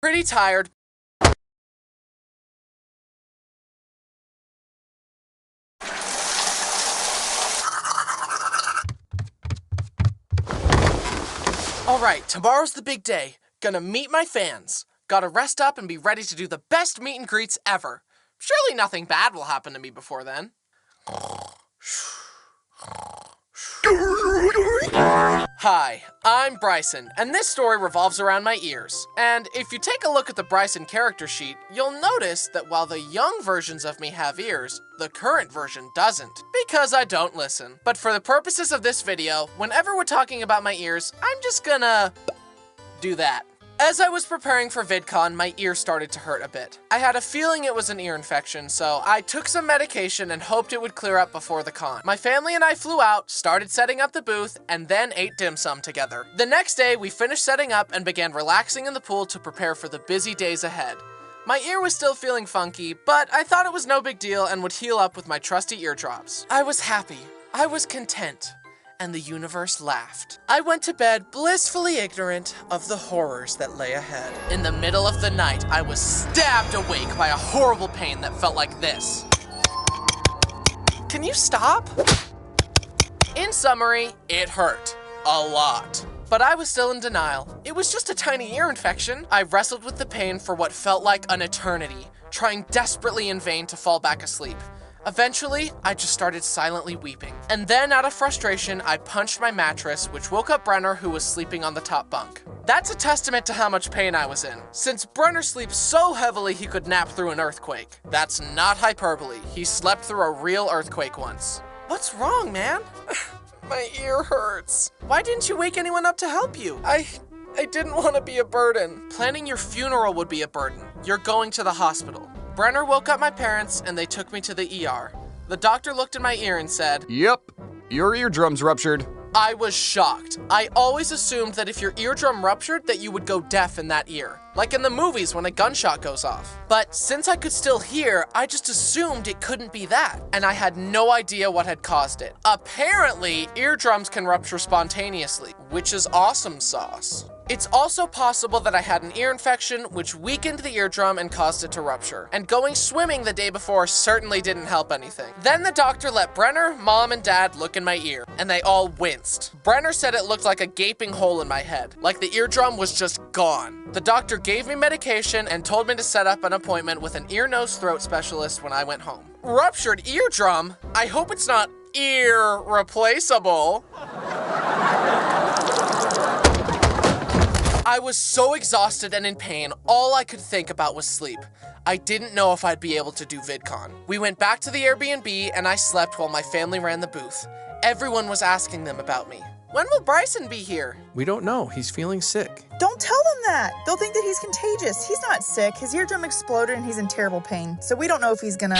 pretty tired. Alright, tomorrow's the big day. Gonna meet my fans. Gotta rest up and be ready to do the best meet and greets ever. Surely nothing bad will happen to me before then. Hi, I'm Bryson, and this story revolves around my ears. And if you take a look at the Bryson character sheet, you'll notice that while the young versions of me have ears, the current version doesn't, because I don't listen. But for the purposes of this video, whenever we're talking about my ears, I'm just gonna do that. As I was preparing for VidCon, my ear started to hurt a bit. I had a feeling it was an ear infection, so I took some medication and hoped it would clear up before the con. My family and I flew out, started setting up the booth, and then ate dim sum together. The next day, we finished setting up and began relaxing in the pool to prepare for the busy days ahead. My ear was still feeling funky, but I thought it was no big deal and would heal up with my trusty ear drops. I was happy. I was content. And the universe laughed. I went to bed blissfully ignorant of the horrors that lay ahead. In the middle of the night, I was stabbed awake by a horrible pain that felt like this. Can you stop? In summary, it hurt. A lot. But I was still in denial. It was just a tiny ear infection. I wrestled with the pain for what felt like an eternity, trying desperately in vain to fall back asleep. Eventually, I just started silently weeping. And then, out of frustration, I punched my mattress, which woke up Brenner, who was sleeping on the top bunk. That's a testament to how much pain I was in, since Brenner sleeps so heavily he could nap through an earthquake. That's not hyperbole. He slept through a real earthquake once. What's wrong, man? My ear hurts. Why didn't you wake anyone up to help you? I didn't want to be a burden. Planning your funeral would be a burden. You're going to the hospital. Brenner woke up my parents and they took me to the ER. The doctor looked in my ear and said, "Yep, your eardrum's ruptured." I was shocked. I always assumed that if your eardrum ruptured that you would go deaf in that ear. Like in the movies when a gunshot goes off. But since I could still hear, I just assumed it couldn't be that. And I had no idea what had caused it. Apparently, eardrums can rupture spontaneously, which is awesome sauce. It's also possible that I had an ear infection, which weakened the eardrum and caused it to rupture. And going swimming the day before certainly didn't help anything. Then the doctor let Brenner, Mom, and Dad look in my ear, and they all winced. Brenner said it looked like a gaping hole in my head, like the eardrum was just gone. The doctor gave me medication and told me to set up an appointment with an ear, nose, throat specialist when I went home. Ruptured eardrum? I hope it's not ear replaceable. I was so exhausted and in pain, all I could think about was sleep. I didn't know if I'd be able to do VidCon. We went back to the Airbnb and I slept while my family ran the booth. Everyone was asking them about me. When will Bryson be here? We don't know. He's feeling sick. Don't tell them that. They'll think that he's contagious. He's not sick. His eardrum exploded and he's in terrible pain. So we don't know if he's gonna...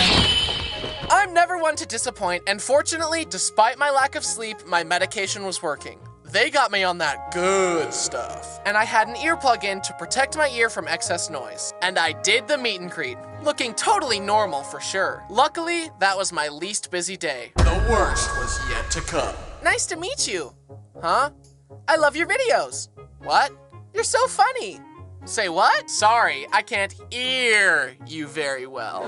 I'm never one to disappoint, and fortunately, despite my lack of sleep, my medication was working. They got me on that good stuff. And I had an earplug in to protect my ear from excess noise. And I did the meet and greet, looking totally normal for sure. Luckily, that was my least busy day. The worst was yet to come. Nice to meet you. Huh? I love your videos. What? You're so funny. Say what? Sorry, I can't hear you very well.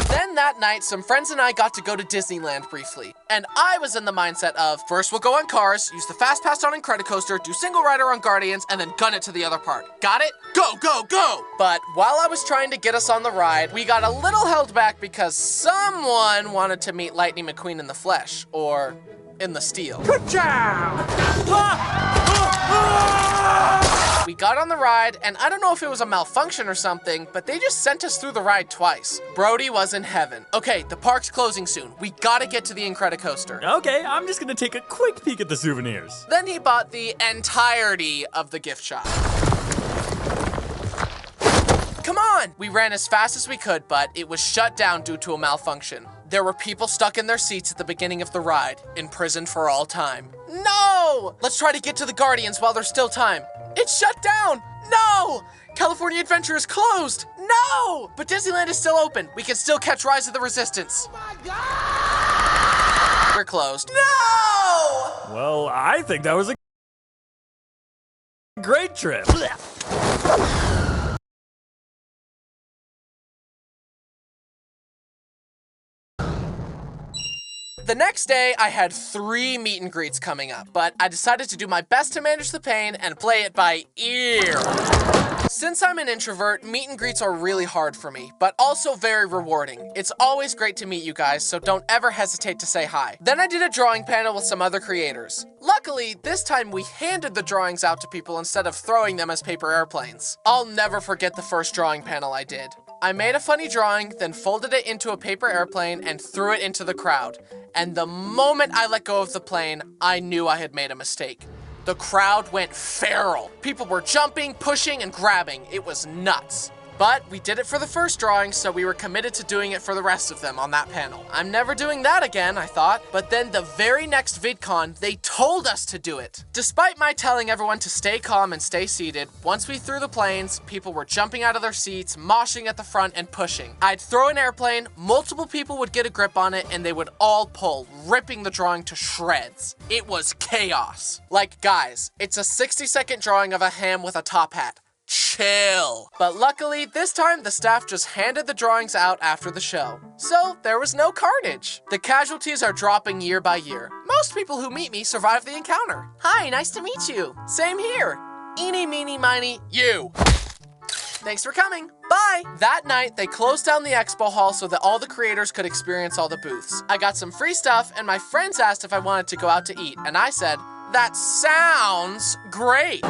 Then that night, some friends and I got to go to Disneyland briefly. And I was in the mindset of, first we'll go on Cars, use the Fast Pass on Incredicoaster, do Single Rider on Guardians, and then gun it to the other part. Got it? Go, go, go! But while I was trying to get us on the ride, we got a little held back because someone wanted to meet Lightning McQueen in the flesh, or in the steel. Good job! We got on the ride, and I don't know if it was a malfunction or something, but they just sent us through the ride twice. Brody was in heaven. Okay, the park's closing soon. We gotta get to the Incredicoaster. Okay, I'm just gonna take a quick peek at the souvenirs. Then he bought the entirety of the gift shop. Come on! We ran as fast as we could, but it was shut down due to a malfunction. There were people stuck in their seats at the beginning of the ride, imprisoned for all time. No! Let's try to get to the Guardians while there's still time. It's shut down! No! California Adventure is closed! No! But Disneyland is still open. We can still catch Rise of the Resistance. Oh my God! We're closed. No! Well, I think that was a great trip. The next day, I had 3 meet and greets coming up, but I decided to do my best to manage the pain and play it by ear. Since I'm an introvert, meet and greets are really hard for me, but also very rewarding. It's always great to meet you guys, so don't ever hesitate to say hi. Then I did a drawing panel with some other creators. Luckily, this time we handed the drawings out to people instead of throwing them as paper airplanes. I'll never forget the first drawing panel I did. I made a funny drawing, then folded it into a paper airplane and threw it into the crowd. And the moment I let go of the plane, I knew I had made a mistake. The crowd went feral. People were jumping, pushing, and grabbing. It was nuts. But we did it for the first drawing, so we were committed to doing it for the rest of them on that panel. I'm never doing that again, I thought. But then the very next VidCon, they told us to do it. Despite my telling everyone to stay calm and stay seated, once we threw the planes, people were jumping out of their seats, moshing at the front, and pushing. I'd throw an airplane, multiple people would get a grip on it, and they would all pull, ripping the drawing to shreds. It was chaos. Like, guys, it's a 60-second drawing of a ham with a top hat. Chill. But luckily, this time the staff just handed the drawings out after the show. So there was no carnage. The casualties are dropping year by year. Most people who meet me survive the encounter. Hi, nice to meet you. Same here. Eeny, meeny, miny, you. Thanks for coming. Bye. That night, they closed down the expo hall so that all the creators could experience all the booths. I got some free stuff, and my friends asked if I wanted to go out to eat, and I said, that sounds great.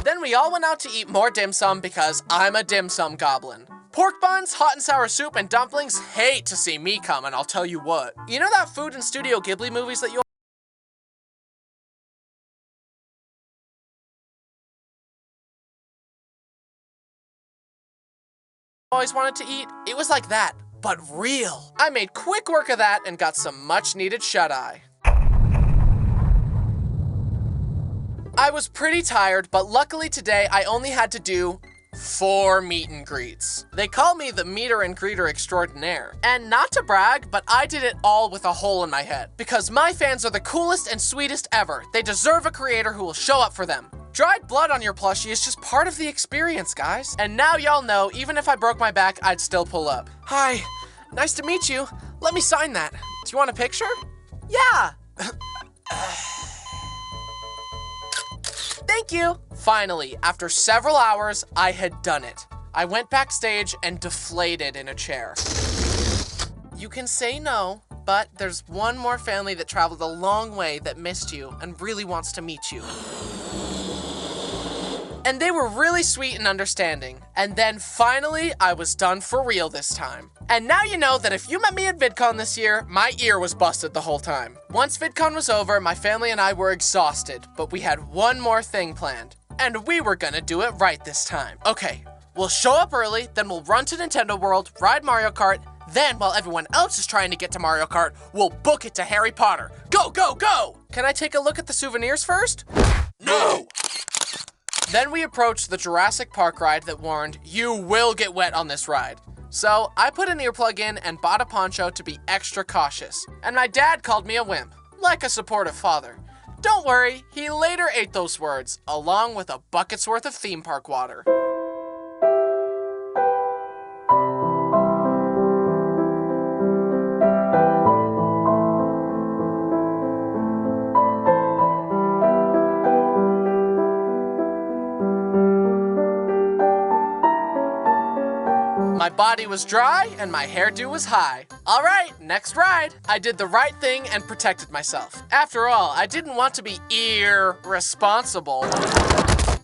Then we all went out to eat more dim sum because I'm a dim sum goblin. Pork buns, hot and sour soup, and dumplings hate to see me come, and I'll tell you what. You know that food in Studio Ghibli movies that you always wanted to eat? It was like that, but real. I made quick work of that and got some much needed shut-eye. I was pretty tired, but luckily today I only had to do 4 meet and greets. They call me the meter and greeter extraordinaire. And not to brag, but I did it all with a hole in my head. Because my fans are the coolest and sweetest ever. They deserve a creator who will show up for them. Dried blood on your plushie is just part of the experience, guys. And now y'all know, even if I broke my back, I'd still pull up. Hi, nice to meet you. Let me sign that. Do you want a picture? Yeah. Thank you. Finally, after several hours, I had done it. I went backstage and deflated in a chair. You can say no, but there's one more family that traveled a long way that missed you and really wants to meet you. And they were really sweet and understanding. And then finally, I was done for real this time. And now you know that if you met me at VidCon this year, my ear was busted the whole time. Once VidCon was over, my family and I were exhausted, but we had one more thing planned. And we were gonna do it right this time. Okay, we'll show up early, then we'll run to Nintendo World, ride Mario Kart, then while everyone else is trying to get to Mario Kart, we'll book it to Harry Potter. Go, go, go! Can I take a look at the souvenirs first? No! Then we approached the Jurassic Park ride that warned, you will get wet on this ride. So I put an earplug in and bought a poncho to be extra cautious. And my dad called me a wimp, like a supportive father. Don't worry, he later ate those words, along with a bucket's worth of theme park water. My body was dry and my hairdo was high. All right, next ride. I did the right thing and protected myself. After all, I didn't want to be irresponsible.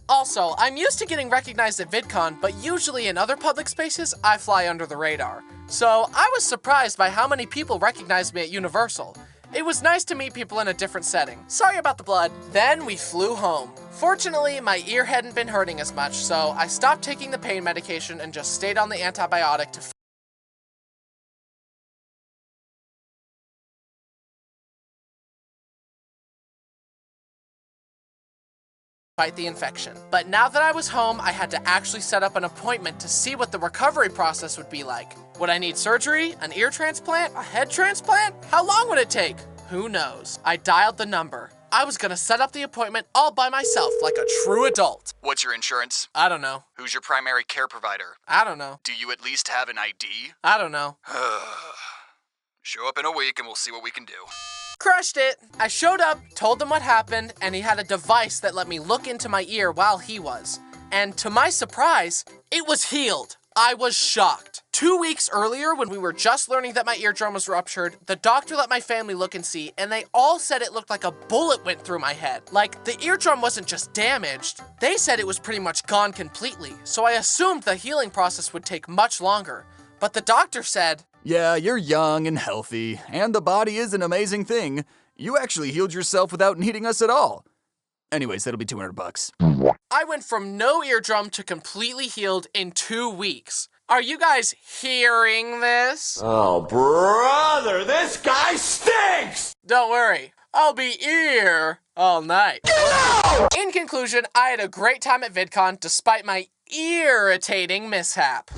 Also, I'm used to getting recognized at VidCon, but usually in other public spaces, I fly under the radar. So I was surprised by how many people recognized me at Universal. It was nice to meet people in a different setting. Sorry about the blood. Then we flew home. Fortunately, my ear hadn't been hurting as much, so I stopped taking the pain medication and just stayed on the antibiotic to fight the infection. But now that I was home, I had to actually set up an appointment to see what the recovery process would be like. Would I need surgery, an ear transplant, a head transplant? How long would it take? Who knows? I dialed the number. I was gonna set up the appointment all by myself like a true adult. What's your insurance? I don't know. Who's your primary care provider? I don't know. Do you at least have an ID? I don't know. Show up in a week and we'll see what we can do. Crushed it! I showed up, told him what happened, and he had a device that let me look into my ear while he was. And to my surprise, it was healed. I was shocked. 2 weeks earlier, when we were just learning that my eardrum was ruptured, the doctor let my family look and see, and they all said it looked like a bullet went through my head. Like, the eardrum wasn't just damaged, they said it was pretty much gone completely, so I assumed the healing process would take much longer. But the doctor said, Yeah, you're young and healthy, and the body is an amazing thing. You actually healed yourself without needing us at all. Anyways, that'll be $200. I went from no eardrum to completely healed in 2 weeks. Are you guys hearing this? Oh, brother, this guy stinks! Don't worry, I'll be here all night. In conclusion, I had a great time at VidCon despite my irritating mishap.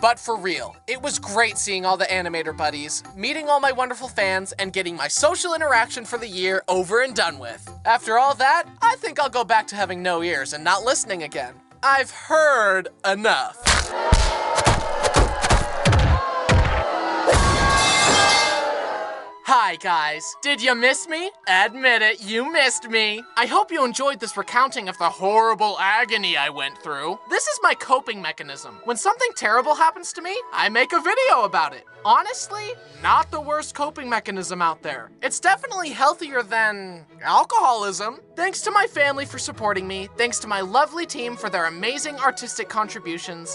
But for real, it was great seeing all the animator buddies, meeting all my wonderful fans, and getting my social interaction for the year over and done with. After all that, I think I'll go back to having no ears and not listening again. I've heard enough. Hi guys, did you miss me? Admit it, you missed me. I hope you enjoyed this recounting of the horrible agony I went through. This is my coping mechanism. When something terrible happens to me, I make a video about it. Honestly, not the worst coping mechanism out there. It's definitely healthier than alcoholism. Thanks to my family for supporting me. Thanks to my lovely team for their amazing artistic contributions.